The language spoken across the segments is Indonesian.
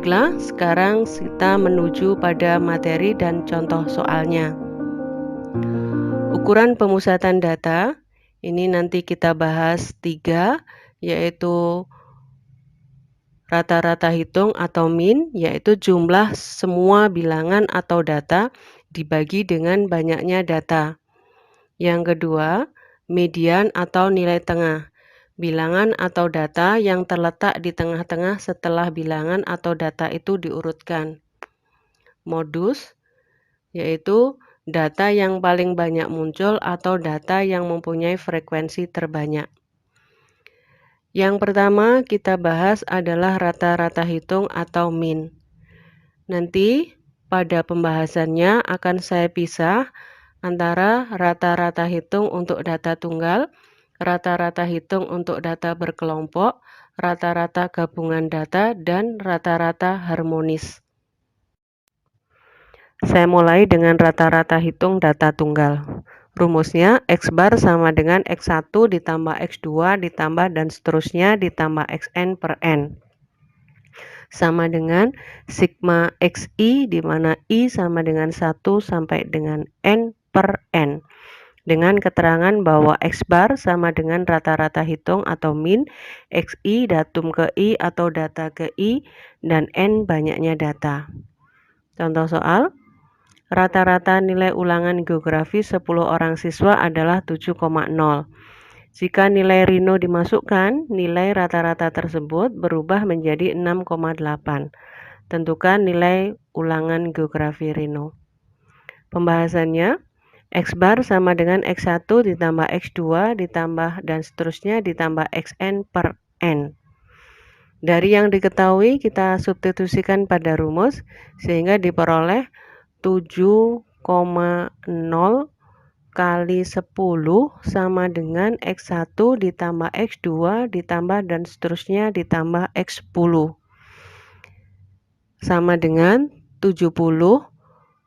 Baiklah, sekarang kita menuju pada materi dan contoh soalnya. Ukuran pemusatan data, ini nanti kita bahas 3, yaitu rata-rata hitung atau min, yaitu jumlah semua bilangan atau data dibagi dengan banyaknya data. Yang kedua, median atau nilai tengah. Bilangan atau data yang terletak di tengah-tengah setelah bilangan atau data itu diurutkan. Modus, yaitu data yang paling banyak muncul atau data yang mempunyai frekuensi terbanyak. Yang pertama kita bahas adalah rata-rata hitung atau min. Nanti pada pembahasannya akan saya pisah antara rata-rata hitung untuk data tunggal, rata-rata hitung untuk data berkelompok, rata-rata gabungan data, dan rata-rata harmonis. Saya mulai dengan rata-rata hitung data tunggal. Rumusnya X bar sama dengan X1 ditambah X2 ditambah dan seterusnya ditambah Xn per N. Sama dengan sigma XI di mana I sama dengan 1 sampai dengan N per N. Dengan keterangan bahwa X bar sama dengan rata-rata hitung atau min, XI datum ke I atau data ke I, dan N banyaknya data. Contoh soal, rata-rata nilai ulangan geografi 10 orang siswa adalah 7,0. Jika nilai Rino dimasukkan, nilai rata-rata tersebut berubah menjadi 6,8. Tentukan nilai ulangan geografi Rino. Pembahasannya, X bar sama dengan X1 ditambah X2 ditambah dan seterusnya ditambah Xn per N. Dari yang diketahui kita substitusikan pada rumus sehingga diperoleh 7,0 kali 10 sama dengan X1 ditambah X2 ditambah dan seterusnya ditambah X10 sama dengan 70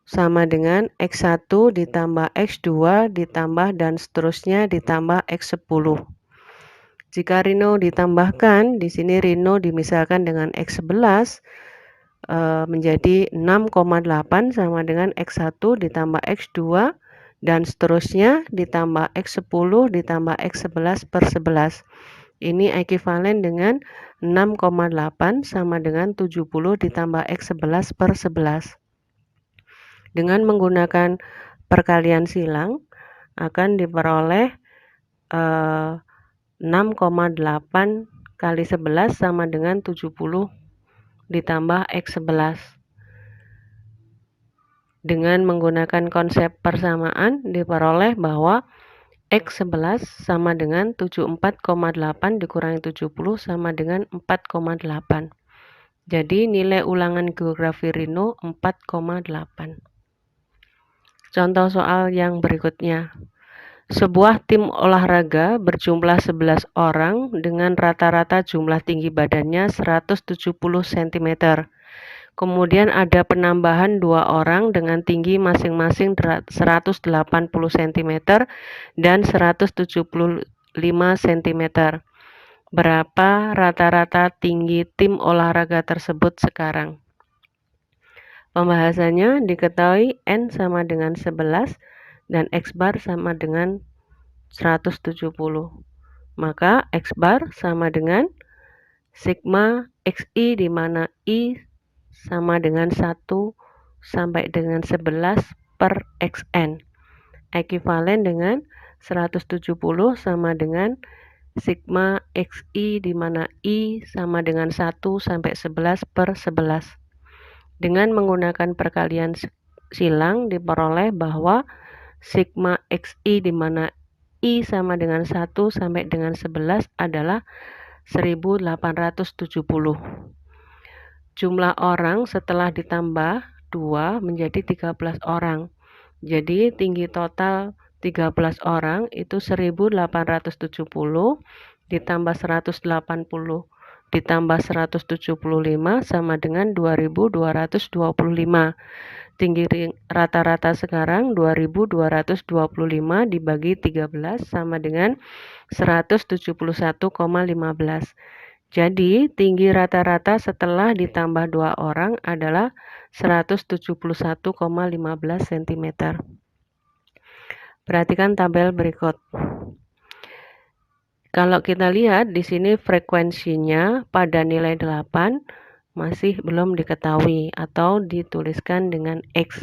sama dengan X1 ditambah X2 ditambah dan seterusnya ditambah X10. Jika Rino ditambahkan, di sini Rino dimisalkan dengan X11 menjadi 6,8 sama dengan X1 ditambah X2 dan seterusnya ditambah X10 ditambah X11 per 11. Ini ekivalen dengan 6,8 sama dengan 70 ditambah X11 per 11. Dengan menggunakan perkalian silang akan diperoleh 6,8 kali 11 sama dengan 70 ditambah X11. Dengan menggunakan konsep persamaan diperoleh bahwa X11 sama dengan 74,8 dikurangi 70 sama dengan 4,8. Jadi nilai ulangan geografi Rino 4,8. Contoh soal yang berikutnya. Sebuah tim olahraga berjumlah 11 orang dengan rata-rata jumlah tinggi badannya 170 cm. Kemudian ada penambahan 2 orang dengan tinggi masing-masing 180 cm dan 175 cm. Berapa rata-rata tinggi tim olahraga tersebut sekarang? Pembahasannya diketahui N sama dengan 11 dan X bar sama dengan 170. Maka X bar sama dengan sigma XI di mana I sama dengan 1 sampai dengan 11 per Xn. Ekivalen dengan 170 sama dengan sigma XI di mana I sama dengan 1 sampai 11 per 11. Dengan menggunakan perkalian silang diperoleh bahwa sigma XI di mana I sama dengan 1 sampai dengan 11 adalah 1870. Jumlah orang setelah ditambah 2 menjadi 13 orang. Jadi tinggi total 13 orang itu 1870 ditambah 180 ditambah 175 sama dengan 2225. Tinggi rata-rata sekarang 2225 dibagi 13 sama dengan 171,15. Jadi, tinggi rata-rata setelah ditambah 2 orang adalah 171,15 cm. Perhatikan tabel berikut. Kalau kita lihat di sini frekuensinya pada nilai 8 masih belum diketahui atau dituliskan dengan X.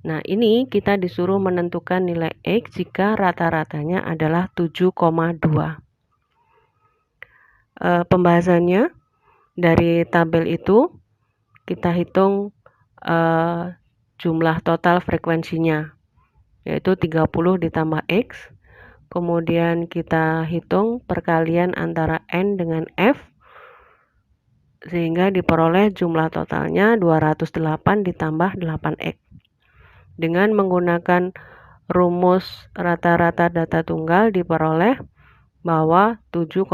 Nah, ini kita disuruh menentukan nilai X jika rata-ratanya adalah 7,2. Pembahasannya dari tabel itu kita hitung jumlah total frekuensinya, yaitu 30 ditambah X. Kemudian kita hitung perkalian antara N dengan F, sehingga diperoleh jumlah totalnya 208 ditambah 8X. Dengan menggunakan rumus rata-rata data tunggal diperoleh bahwa 7,2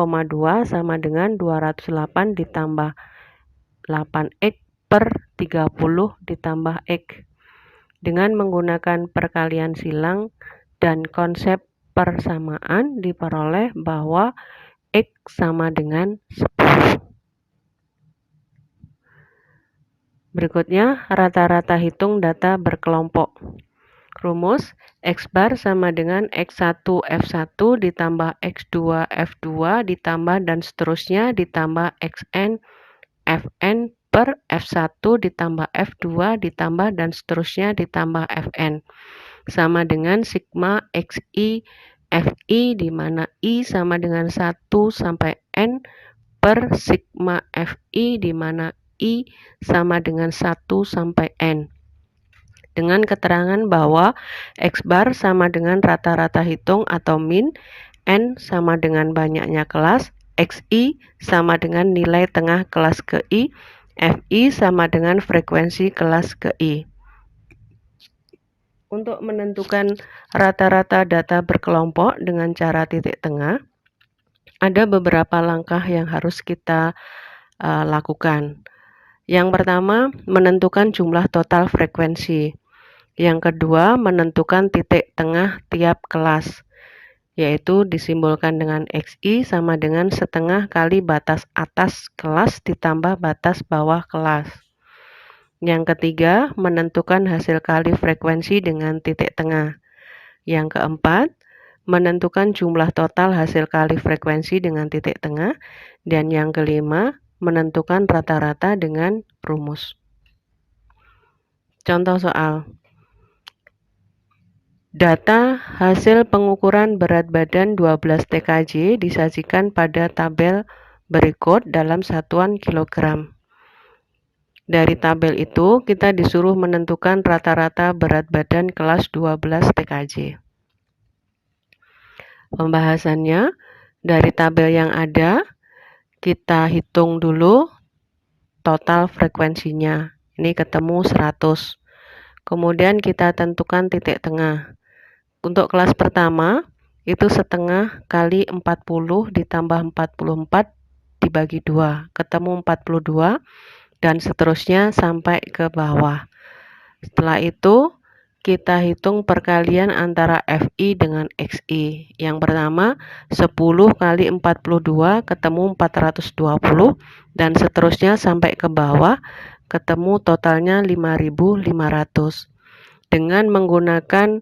sama dengan 208 ditambah 8X per 30 ditambah X. Dengan menggunakan perkalian silang dan konsep persamaan diperoleh bahwa X sama dengan 10. Berikutnya, rata-rata hitung data berkelompok. Rumus X bar sama dengan X1 F1 ditambah X2 F2 ditambah dan seterusnya ditambah Xn Fn per F1 ditambah F2 ditambah dan seterusnya ditambah Fn sama dengan sigma Xi Fi di mana I sama dengan 1 sampai N per sigma Fi di mana I sama dengan 1 sampai N. Dengan keterangan bahwa X bar sama dengan rata-rata hitung atau min, N sama dengan banyaknya kelas, Xi sama dengan nilai tengah kelas ke I, Fi sama dengan frekuensi kelas ke I. Untuk menentukan rata-rata data berkelompok dengan cara titik tengah, ada beberapa langkah yang harus kita lakukan. Yang pertama, menentukan jumlah total frekuensi. Yang kedua, menentukan titik tengah tiap kelas, yaitu disimbolkan dengan Xi sama dengan setengah kali batas atas kelas ditambah batas bawah kelas. Yang ketiga, menentukan hasil kali frekuensi dengan titik tengah. Yang keempat, menentukan jumlah total hasil kali frekuensi dengan titik tengah. Dan yang kelima, menentukan rata-rata dengan rumus. Contoh soal. Data hasil pengukuran berat badan 12 TKJ disajikan pada tabel berikut dalam satuan kilogram. Dari tabel itu, kita disuruh menentukan rata-rata berat badan kelas 12 TKJ. Pembahasannya, dari tabel yang ada, kita hitung dulu total frekuensinya. Ini ketemu 100. Kemudian kita tentukan titik tengah. Untuk kelas pertama, itu setengah kali 40 ditambah 44 dibagi 2, ketemu 42, dan seterusnya sampai ke bawah. Setelah itu, kita hitung perkalian antara Fi dengan Xi. Yang pertama, 10 kali 42 ketemu 420, dan seterusnya sampai ke bawah, ketemu totalnya 5.500. Dengan menggunakan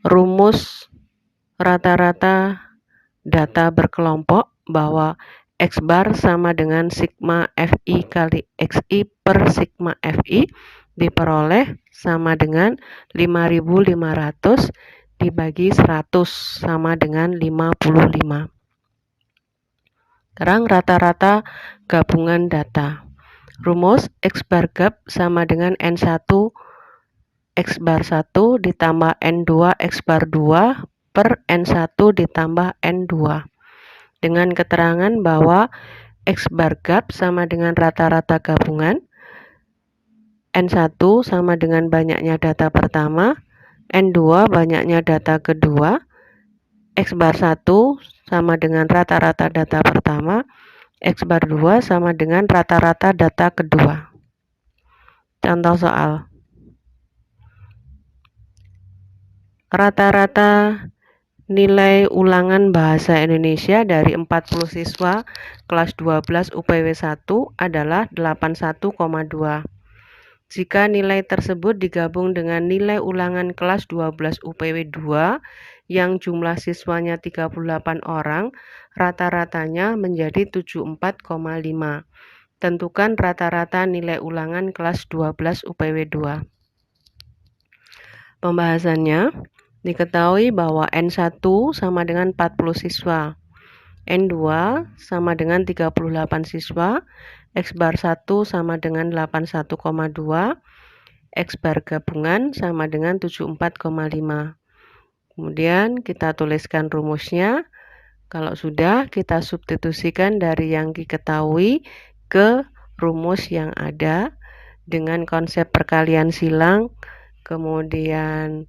rumus rata-rata data berkelompok bahwa X bar sama dengan sigma Fi kali Xi per sigma Fi diperoleh sama dengan 5.500 dibagi 100 sama dengan 55. Sekarang rata-rata gabungan data. Rumus X bar gap sama dengan N1 X bar 1 ditambah N2 X bar 2 per N1 ditambah N2. Dengan keterangan bahwa X bar gap sama dengan rata-rata gabungan, N1 sama dengan banyaknya data pertama, N2 banyaknya data kedua, X bar 1 sama dengan rata-rata data pertama, X bar 2 sama dengan rata-rata data kedua. Contoh soal. Rata-rata Nilai ulangan bahasa Indonesia dari 40 siswa kelas 12 UPW 1 adalah 81,2. Jika nilai tersebut digabung dengan nilai ulangan kelas 12 UPW 2 yang jumlah siswanya 38 orang, rata-ratanya menjadi 74,5. Tentukan rata-rata nilai ulangan kelas 12 UPW 2. Pembahasannya, diketahui bahwa N1 sama dengan 40 siswa, N2 sama dengan 38 siswa, X bar 1 sama dengan 81,2, X bar gabungan sama dengan 74,5. Kemudian kita tuliskan rumusnya. Kalau sudah, kita substitusikan dari yang diketahui ke rumus yang ada dengan konsep perkalian silang, kemudian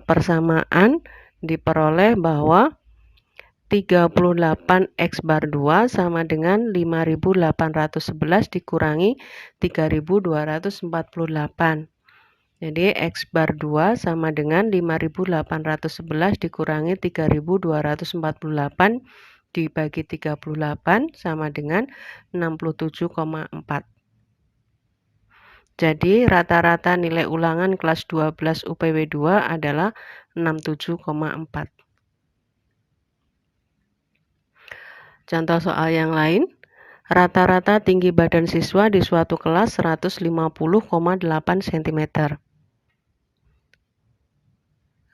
persamaan, diperoleh bahwa 38 X bar 2 sama dengan 5.811 dikurangi 3.248. Jadi X bar 2 sama dengan 5.811 dikurangi 3.248 dibagi 38 sama dengan 67,4. Jadi rata-rata nilai ulangan kelas 12 UPW 2 adalah 67,4. Contoh soal yang lain, rata-rata tinggi badan siswa di suatu kelas 150,8 cm.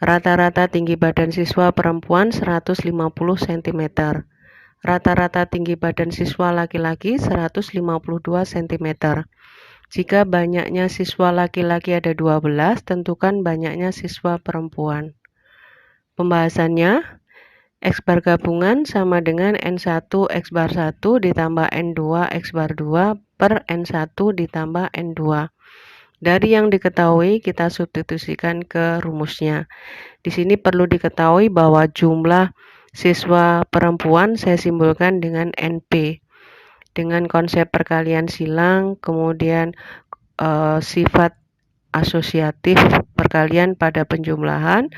Rata-rata tinggi badan siswa perempuan 150 cm. Rata-rata tinggi badan siswa laki-laki 152 cm. Jika banyaknya siswa laki-laki ada 12, tentukan banyaknya siswa perempuan. Pembahasannya, X bar gabungan sama dengan N1 X bar 1 ditambah N2 X bar 2 per N1 ditambah N2. Dari yang diketahui, kita substitusikan ke rumusnya. Di sini perlu diketahui bahwa jumlah siswa perempuan saya simbolkan dengan NP. Dengan konsep perkalian silang, kemudian sifat asosiatif perkalian pada penjumlahan,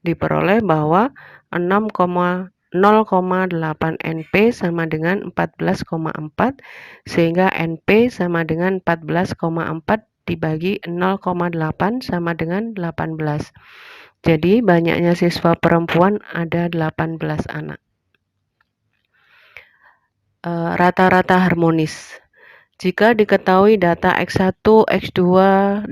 diperoleh bahwa 0,8 NP sama dengan 14,4, sehingga NP sama dengan 14,4 dibagi 0,8 sama dengan 18. Jadi banyaknya siswa perempuan ada 18 anak. Rata-rata harmonis. Jika diketahui data X1, X2,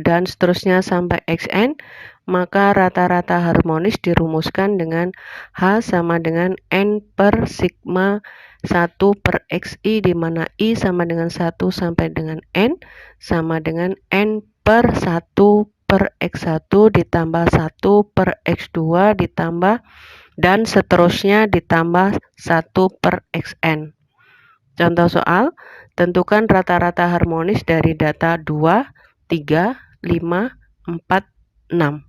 dan seterusnya sampai Xn, maka rata-rata harmonis dirumuskan dengan H sama dengan N per sigma 1 per XI, di mana I sama dengan 1 sampai dengan N sama dengan N per 1 per X1 ditambah 1 per X2 ditambah dan seterusnya ditambah 1 per Xn. Contoh soal, tentukan rata-rata harmonis dari data 2, 3, 5, 4, 6.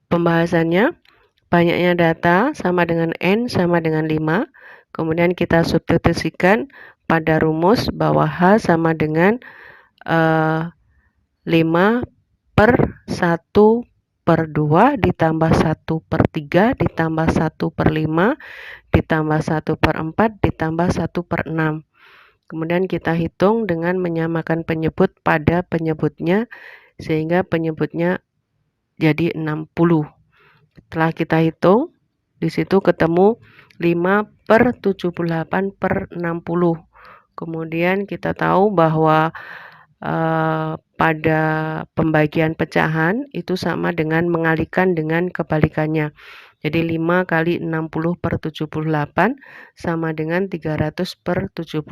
Pembahasannya, banyaknya data sama dengan N sama dengan 5. Kemudian kita substitusikan pada rumus bahwa H sama dengan 5 per 1 per 2 ditambah 1 per 3 ditambah 1 per 5 ditambah 1 per 4 ditambah 1 per 6. Kemudian kita hitung dengan menyamakan penyebut pada penyebutnya, sehingga penyebutnya jadi 60. Setelah kita hitung, di situ ketemu 5 per 78 per 60. Kemudian kita tahu bahwa pada pembagian pecahan itu sama dengan mengalikan dengan kebalikannya. Jadi 5 kali 60 per 78 sama dengan 300 per 78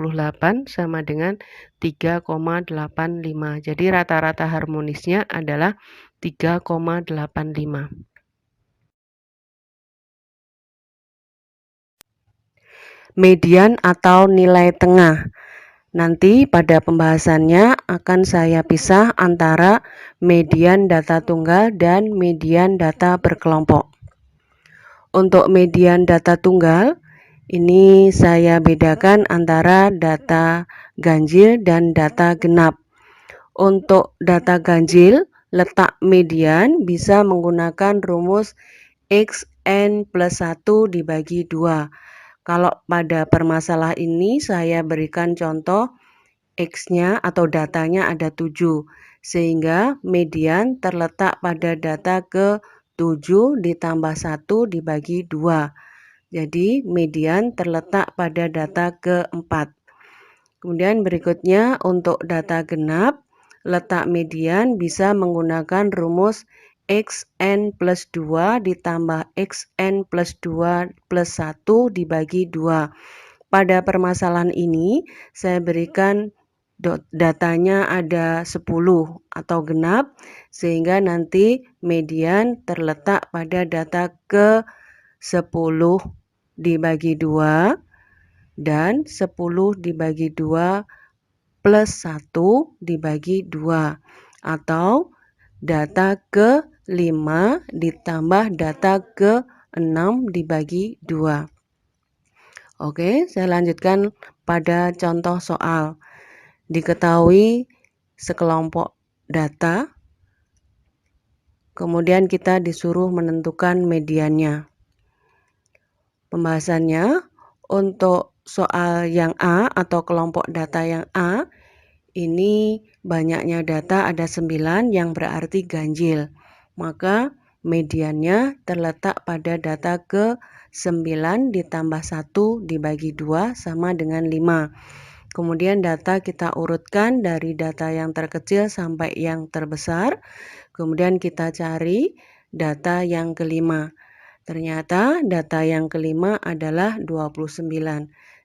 sama dengan 3,85. Jadi rata-rata harmonisnya adalah 3,85. Median atau nilai tengah. Nanti pada pembahasannya akan saya pisah antara median data tunggal dan median data berkelompok. Untuk median data tunggal, ini saya bedakan antara data ganjil dan data genap. Untuk data ganjil, letak median bisa menggunakan rumus X N plus 1 dibagi 2. Kalau pada permasalahan ini saya berikan contoh X-nya atau datanya ada 7, sehingga median terletak pada data ke-7 ditambah 1 dibagi 2. Jadi median terletak pada data ke-4. Kemudian berikutnya untuk data genap, letak median bisa menggunakan rumus Xn plus 2 ditambah Xn plus 2 plus 1 dibagi 2. Pada permasalahan ini, saya berikan datanya ada 10 atau genap, sehingga nanti median terletak pada data ke-10 dibagi 2 dan 10 dibagi 2 plus 1 dibagi 2, atau data ke-5 ditambah data ke-6 dibagi 2. Oke, saya lanjutkan pada contoh soal. Diketahui sekelompok data, kemudian kita disuruh menentukan mediannya. Pembahasannya, untuk soal yang A atau kelompok data yang A, ini banyaknya data ada 9 yang berarti ganjil. Maka mediannya terletak pada data ke-9 ditambah 1 dibagi 2 sama dengan 5. Kemudian data kita urutkan dari data yang terkecil sampai yang terbesar. Kemudian kita cari data yang kelima. Ternyata data yang kelima adalah 29.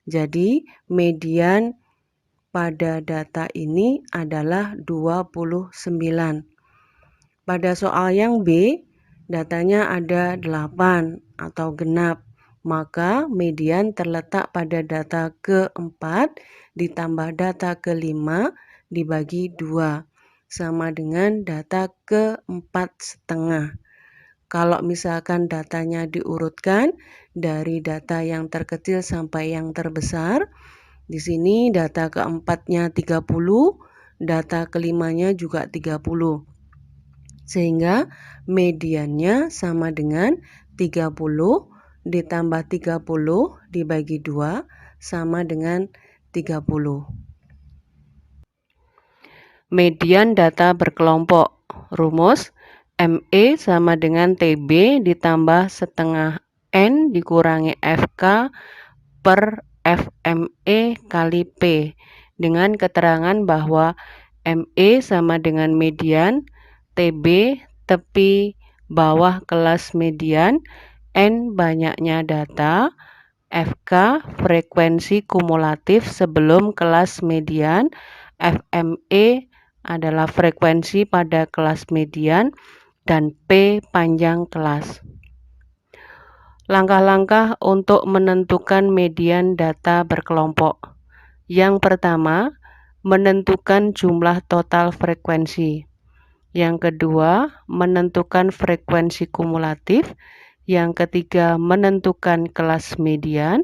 Jadi median pada data ini adalah 29. Pada soal yang B, datanya ada 8 atau genap. Maka median terletak pada data ke-4 ditambah data ke-5 dibagi 2. Sama dengan data ke-4 setengah. Kalau misalkan datanya diurutkan dari data yang terkecil sampai yang terbesar, di sini data ke-4-nya 30, data ke-5-nya juga 30. Sehingga mediannya sama dengan 30 ditambah 30 dibagi 2 sama dengan 30. Median data berkelompok. Rumus ME sama dengan TB ditambah setengah N dikurangi FK per FME kali P, dengan keterangan bahwa ME sama dengan median, TB tepi bawah kelas median, N banyaknya data, FK frekuensi kumulatif sebelum kelas median, FME adalah frekuensi pada kelas median, dan P panjang kelas. Langkah-langkah untuk menentukan median data berkelompok. Yang pertama, menentukan jumlah total frekuensi. Yang kedua, menentukan frekuensi kumulatif. Yang ketiga, menentukan kelas median.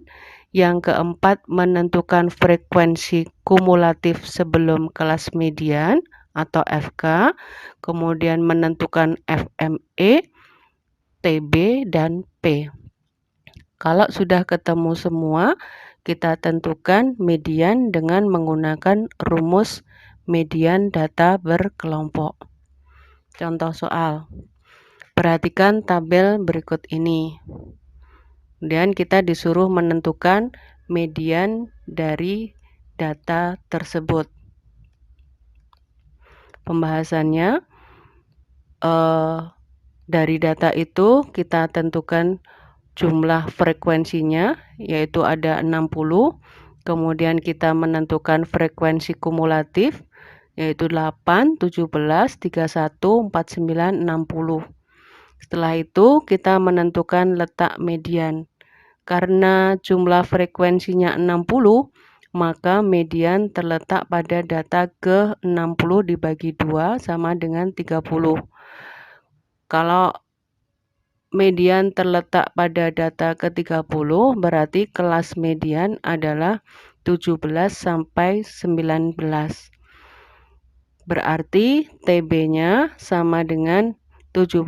Yang keempat, menentukan frekuensi kumulatif sebelum kelas median atau FK. Kemudian menentukan FME, TB, dan P. Kalau sudah ketemu semua, kita tentukan median dengan menggunakan rumus median data berkelompok. Contoh soal. Perhatikan tabel berikut ini. Kemudian kita disuruh menentukan median dari data tersebut. Pembahasannya, dari data itu kita tentukan jumlah frekuensinya, yaitu ada 60. Kemudian kita menentukan frekuensi kumulatif, yaitu 8, 17, 31, 49, 60. Setelah itu kita menentukan letak median. Karena jumlah frekuensinya 60, maka median terletak pada data ke-60 dibagi 2 sama dengan 30. Kalau median terletak pada data ke-30, berarti kelas median adalah 17 sampai 19. Berarti TB-nya sama dengan 17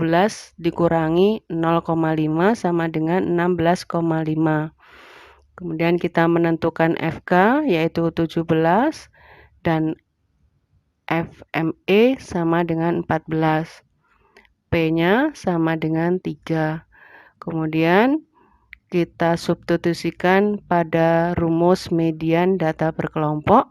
dikurangi 0,5 sama dengan 16,5. Kemudian kita menentukan FK yaitu 17 dan FME sama dengan 14. P-nya sama dengan 3. Kemudian kita substitusikan pada rumus median data berkelompok.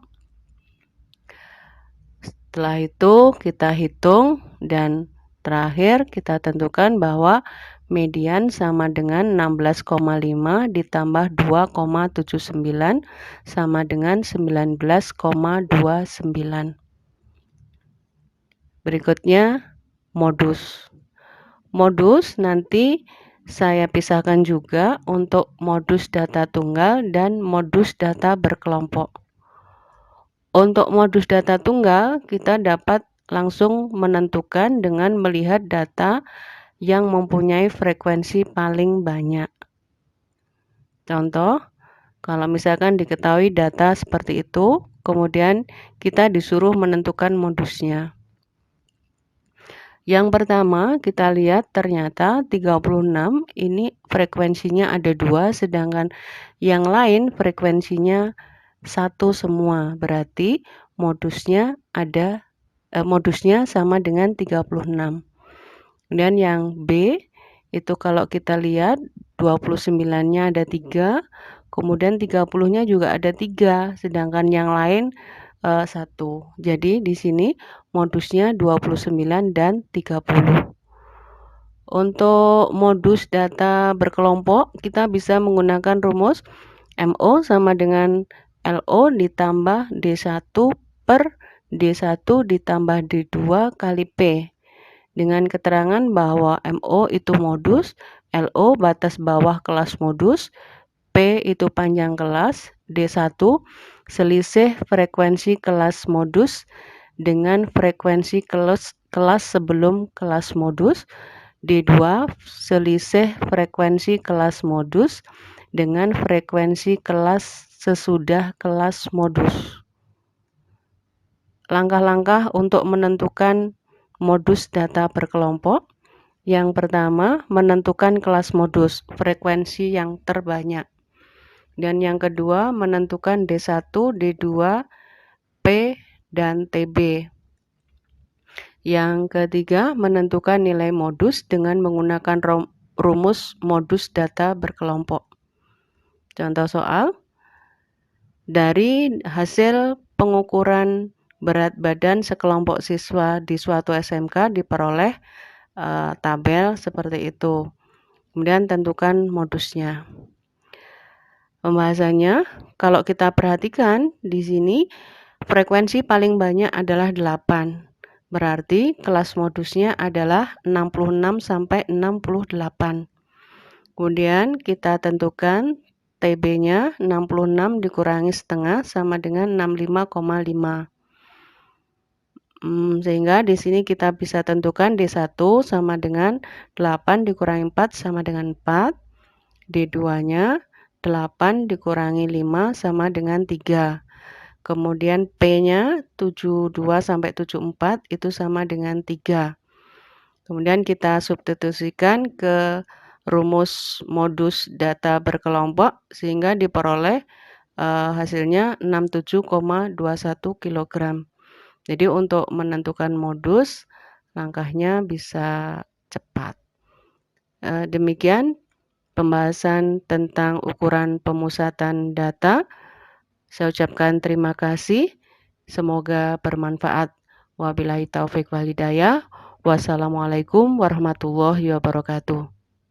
Setelah itu kita hitung dan terakhir kita tentukan bahwa median sama dengan 16,5 ditambah 2,79 sama dengan 19,29. Berikutnya modus. Modus nanti saya pisahkan juga untuk modus data tunggal dan modus data berkelompok. Untuk modus data tunggal, kita dapat langsung menentukan dengan melihat data yang mempunyai frekuensi paling banyak. Contoh, kalau misalkan diketahui data seperti itu, kemudian kita disuruh menentukan modusnya. Yang pertama, kita lihat ternyata 36 ini frekuensinya ada 2, sedangkan yang lain frekuensinya 1 semua. Berarti modusnya sama dengan 36. Kemudian yang B itu kalau kita lihat 29-nya ada 3, kemudian 30-nya juga ada 3, sedangkan yang lain 1. Jadi di sini modusnya 29 dan 30. Untuk modus data berkelompok, kita bisa menggunakan rumus MO sama dengan LO ditambah D1 per D1 ditambah D2 kali P. Dengan keterangan bahwa MO itu modus, LO batas bawah kelas modus, P itu panjang kelas, D1 selisih frekuensi kelas modus dengan frekuensi kelas sebelum kelas modus, D2 selisih frekuensi kelas modus dengan frekuensi kelas sesudah kelas modus. Langkah-langkah untuk menentukan modus data berkelompok. Yang pertama, menentukan kelas modus, frekuensi yang terbanyak. Dan yang kedua, menentukan D1, D2, P, dan TB. Yang ketiga, menentukan nilai modus dengan menggunakan rumus modus data berkelompok. Contoh soal, dari hasil pengukuran berat badan sekelompok siswa di suatu SMK diperoleh tabel seperti itu. Kemudian tentukan modusnya. Pembahasannya, kalau kita perhatikan di sini frekuensi paling banyak adalah 8. Berarti kelas modusnya adalah 66 sampai 68. Kemudian kita tentukan TB-nya 66 dikurangi setengah sama dengan 65,5. Sehingga di sini kita bisa tentukan D1 sama dengan 8 dikurangi 4 sama dengan 4. D2-nya 8 dikurangi 5 sama dengan 3. Kemudian P-nya 72 sampai 74 itu sama dengan 3. Kemudian kita substitusikan ke rumus modus data berkelompok sehingga diperoleh hasilnya 67,21 kg. Jadi untuk menentukan modus langkahnya bisa cepat. Demikian pembahasan tentang ukuran pemusatan data. Saya ucapkan terima kasih. Semoga bermanfaat. Wabillahi taufik wal hidayah. Wassalamualaikum warahmatullahi wabarakatuh.